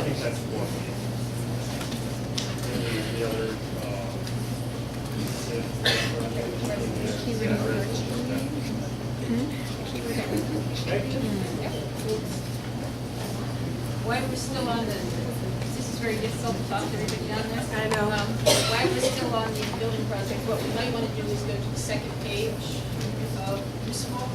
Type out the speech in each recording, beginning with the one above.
think that's one. And the other, Why we're still on the, this is very difficult to talk to everybody down there. I know. Why we're still on the building project, what we might want to do is go to the second page of useful,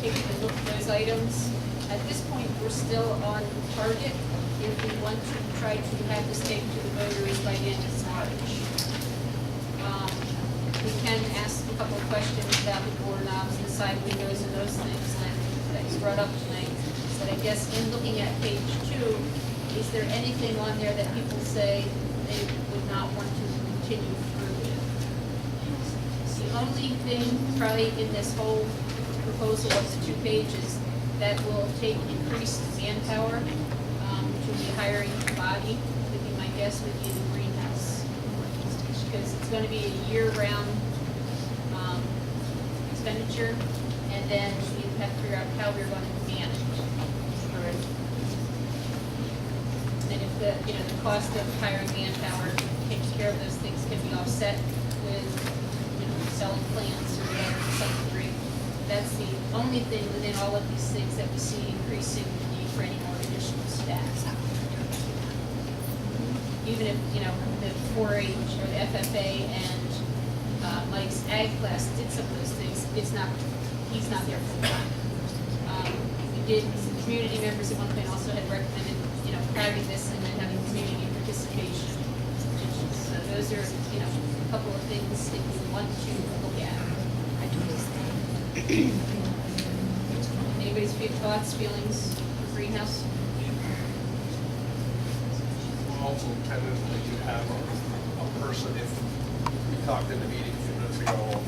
take a look at those items. At this point, we're still on target if we want to try to have this taken to the voters by the end of March. We can ask a couple of questions about the doorknobs and the side windows and those things that was brought up tonight. But I guess in looking at page 2, is there anything on there that people say they would not want to continue through with? The only thing probably in this whole proposal of the 2 pages that will take increased manpower to be hiring a body, would be my guess, would be the greenhouse. Because it's going to be a year-round expenditure, and then we have to figure out how we're going to manage it. And if the, the cost of hiring manpower takes care of those things can be offset with, selling plants or whatever to some degree. That's the only thing within all of these things that we see increasing the need for any more additional staff. Even if, the 4-H or the FFA and Mike's ag class did some of those things, he's not there full time. We did, some community members at one point also had recommended, having this and then having community participation. So those are, a couple of things if we want to look at. Anybody's thoughts, feelings, greenhouse? We'll also tentatively to have a person, if we talked in the meeting a few minutes ago,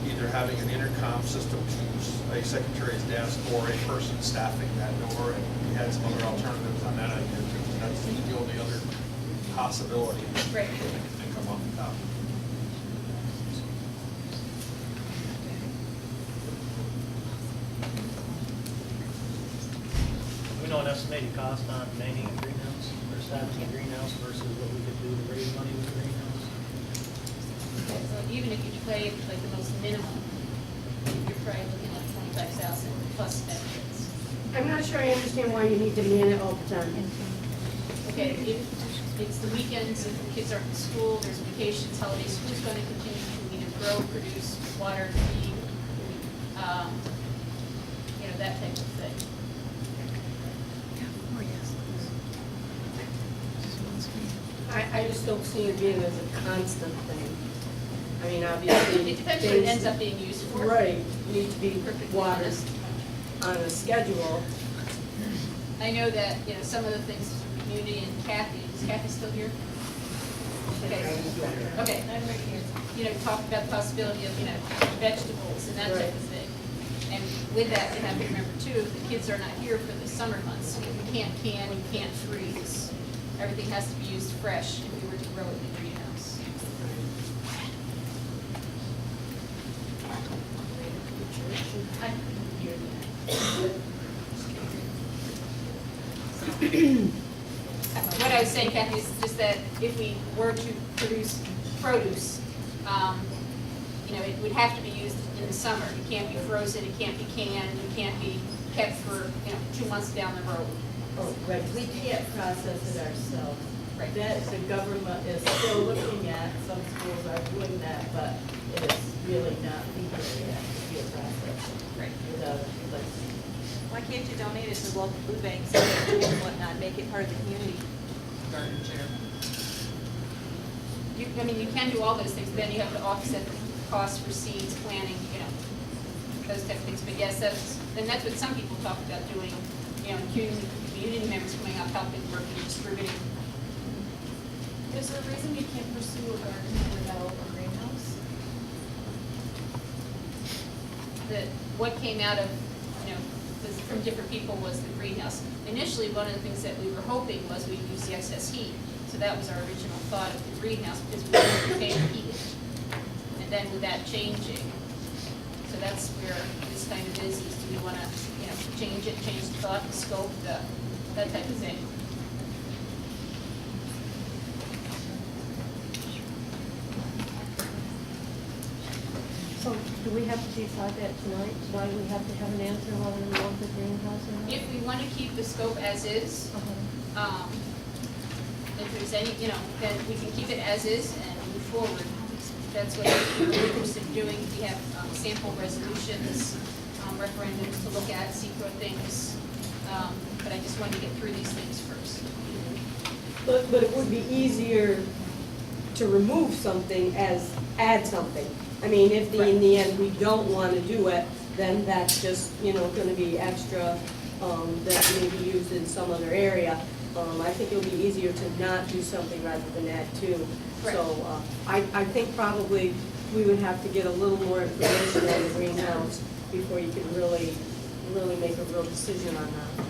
either having an intercom system to a secretary's desk or a person staffing that door, and we had some other alternatives on that idea too. That's the only other possibility Right. that come off the top. We know an estimated cost on maintaining a greenhouse or establishing a greenhouse versus what we could do to raise money with a greenhouse. So even if you play like the most minimum, you're probably looking at 25,000 plus benefits. I'm not sure I understand why you need to man it all the time. Okay, if it's the weekends, if the kids aren't in school, there's vacations, holidays, who's going to continue to either grow, produce, water, feed, that type of thing. I just don't see it being as a constant thing. I mean, obviously. It depends what it ends up being used for. Right, need to be Perfectly watered honest. on a schedule. I know that, some of the things, community and Kathy, is Kathy still here? Okay, I'm right here. Talked about the possibility of, vegetables and that type of thing. And with that, you have to remember too, the kids are not here for the summer months. You can't can, you can't freeze. Everything has to be used fresh if we were to grow it in the greenhouse. I couldn't hear that. What I was saying, Kathy, is just that if we were to produce produce, it would have to be used in the summer. It can't be frozen, it can't be canned, it can't be kept for, 2 months down the road. Oh, right, we can't process it ourselves. Right. That the government is still looking at, some schools are doing that, but it is really not legal yet to be a process Right. without a license. Why can't you donate it to the local food banks and whatnot, make it part of the community garden chair? You can do all those things, but then you have to offset the costs for seeds, planting, those type of things. But yes, that's what some people talk about doing, community members coming up, helping, working, distributing. Is there a reason you can't pursue a garden without a greenhouse? What came out of, from different people was the greenhouse. Initially, one of the things that we were hoping was we'd use the excess heat. So that was our original thought of the greenhouse, because we didn't pay to heat it. And then with that changing, so that's where this kind of is do we want to, change it, change the thought, the scope, that type of thing. we have to decide that tonight? Why do we have to have an answer whether we want the greenhouse or not? If we want to keep the scope as is, if there's any, then we can keep it as is and move forward. That's what we're interested in doing. We have sample resolutions, referendums to look at, secret things. But I just wanted to get through these things first. But it would be easier to remove something as add something. I mean, if in the end we don't want to do it, then that's just, gonna be extra, that may be used in some other area. I think it'll be easier to not do something rather than add to. So, I think probably we would have to get a little more information on the greenhouse before you can really make a real decision on that.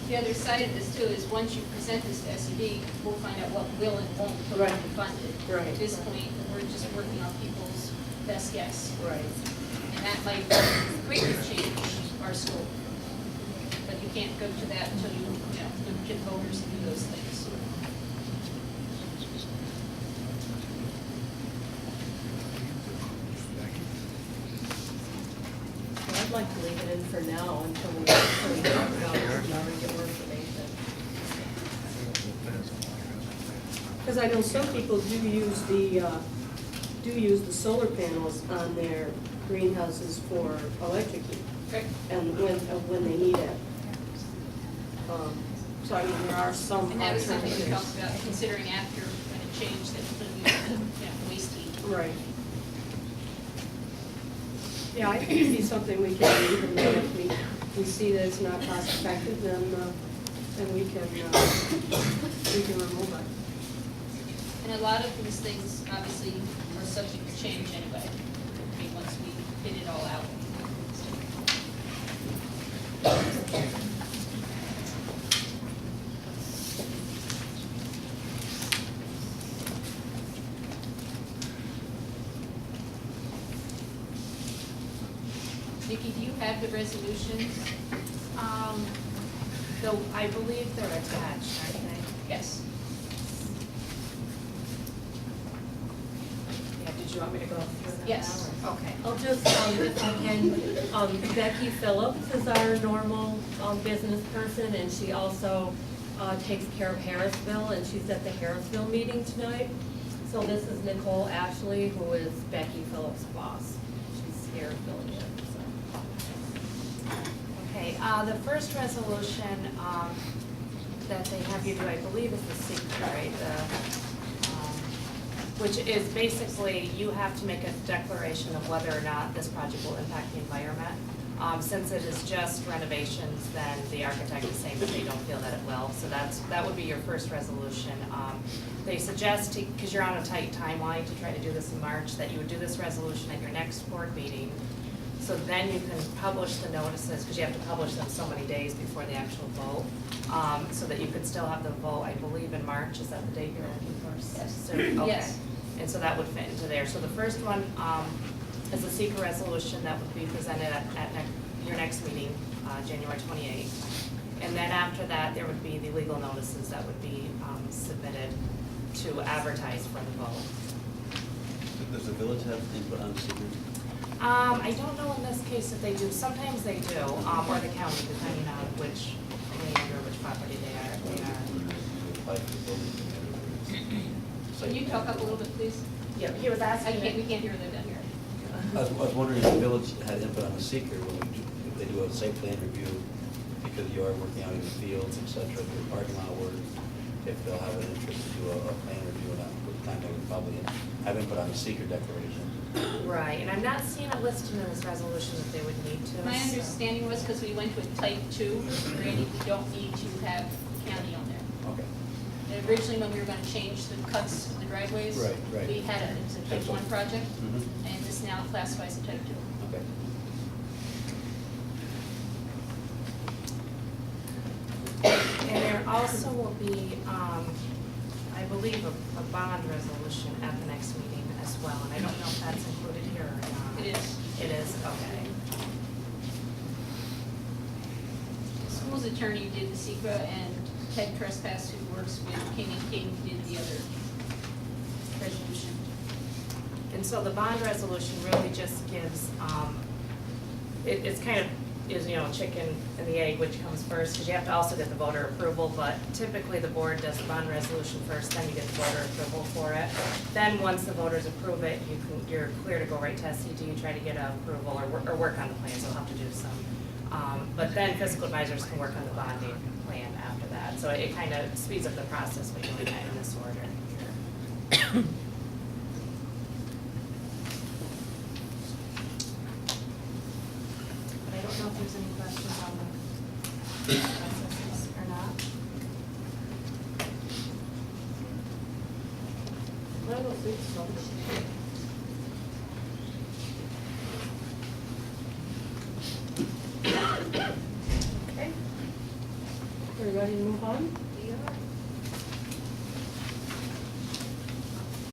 The other side of this too is once you present this to SED, we'll find out what will and won't be Right. funded. Right. At this point, we're just working on people's best guess. Right. And that might quickly change our scope. But you can't go to that until you get voters to do those things. I'd like to leave it in for now until we talk about it and get more information. Because I know some people do use the solar panels on their greenhouses for electric heat, Right. and when they need it. So I mean, there are some And that was something we alternatives. talked about, considering after when it changed that we're going to use waste heat. Right. Yeah, I think it'd be something we can leave, and then if we see that it's not cost effective, then we can remove it. And a lot of these things obviously are subject to change anyway, I mean, once we fit it all out. Vicki, do you have the resolutions? Though I believe they're attached, aren't they? Yes. Yeah, did you want me to go through them now? Yes. or- Okay. I'll just, if I can, Becky Phillips is our normal business person, and she also takes care of Harrisville, and she's at the Harrisville meeting tonight. So this is Nicole Ashley, who is Becky Phillips' boss. She's here filling in, so. Okay, the first resolution that they have you do, I believe, is the secret, right? Which is basically, you have to make a declaration of whether or not this project will impact the environment. Since it is just renovations, then the architect is saying that they don't feel that it will. So that would be your first resolution. They suggest, because you're on a tight timeline to try to do this in March, that you would do this resolution at your next board meeting. So then you can publish the notices, because you have to publish them so many days before the actual vote, so that you could still have the vote, I believe, in March. Is that the date you're looking for? Yes. Okay. Yes. And so that would fit into there. So the first one is a secret resolution that would be presented at your next meeting, January 28th. And then after that, there would be the legal notices that would be submitted to advertise for the vote. Does the village have input on secret? I don't know in this case if they do. Sometimes they do, or the county, depending on which land or which property they are. Apply for the building permit. Can you talk up a little bit, please? Yeah, he was asking. We can't hear them down here. I was wondering if the village had input on the seeker, if they do a site plan review, because you are working out in the fields, et cetera, your parking lot work, if they'll have an interest to do a plan review or not, what time they would probably have input on the seeker declaration. Right, and I'm not seeing it listed in this resolution that they would need to. My so- understanding was because we went with type 2, Randy, we don't need to have county on there. Okay. And originally, when we were going to change the cuts of the driveways, Right, right. we had it as a type 1 project, Mhm. and this now classifies as type 2. Okay. And there also will be, I believe, a bond resolution at the next meeting as well, and I don't know if that's included here or not. It is. It is, okay. School's attorney did the secret, and Ted Trespass, who works with King and King, did the other resolution. And so the bond resolution really just gives, it's kind of, is, you know, chicken and the egg, which comes first, because you have to also get the voter approval, but typically the board does the bond resolution first, then you get the voter approval for it. Then, once the voters approve it, you're clear to go right to SCD, try to get approval, or work on the plans, you'll have to do some. But then fiscal advisors can work on the bonding plan after that, so it kind of speeds up the process by doing that in this order. But I don't know if there's any questions on the processes or not. I don't think so. Okay. Everybody move on?